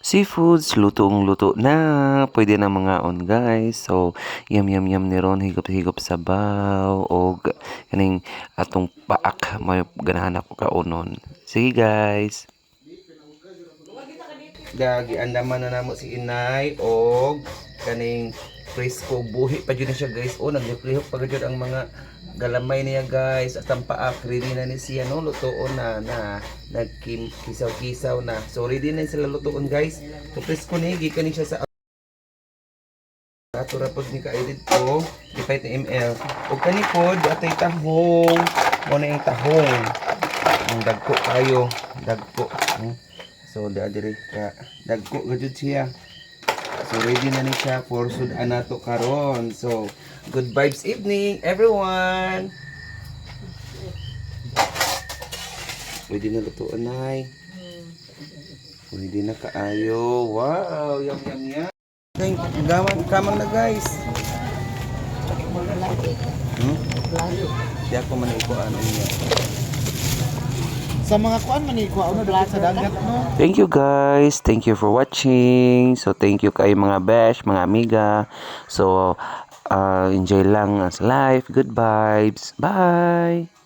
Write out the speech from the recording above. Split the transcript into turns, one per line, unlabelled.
seafoods, lutong-luto na. Pwede na mga on guys. So, yum ni ron higop-higop sabaw og kaning atong paak may ganahan ako kaunon. Sige guys. Gagi andaman na namo si inay og kaning presko buhi pa jud na siya guys. O naglihok pa jud ang mga galamay niya guys at ang paak ready na ni siya no lutoon na nagkisaw-kisaw na. So ready na sila lutoon guys. So presko ni gikan siya sa ato ra pod ni ka-edit ko 55 ml. Og kani pod atay tahong mo na yung tahong. Ang dagko kayo, dagko. So dire ka dagko gud siya. So ready na ni siya for sudan nato karon. So good vibes evening everyone. Pwede na lutuan nay. Pwede na kaayo. Wow, yum. Gawan kamang na guys. Di ako man iko ano niya.
Sa mga kuan man iko ano dala sa dagat no.
Thank you guys. Thank you for watching. So thank you kay mga besh, mga amiga. So enjoy lang as life. Good vibes. Bye.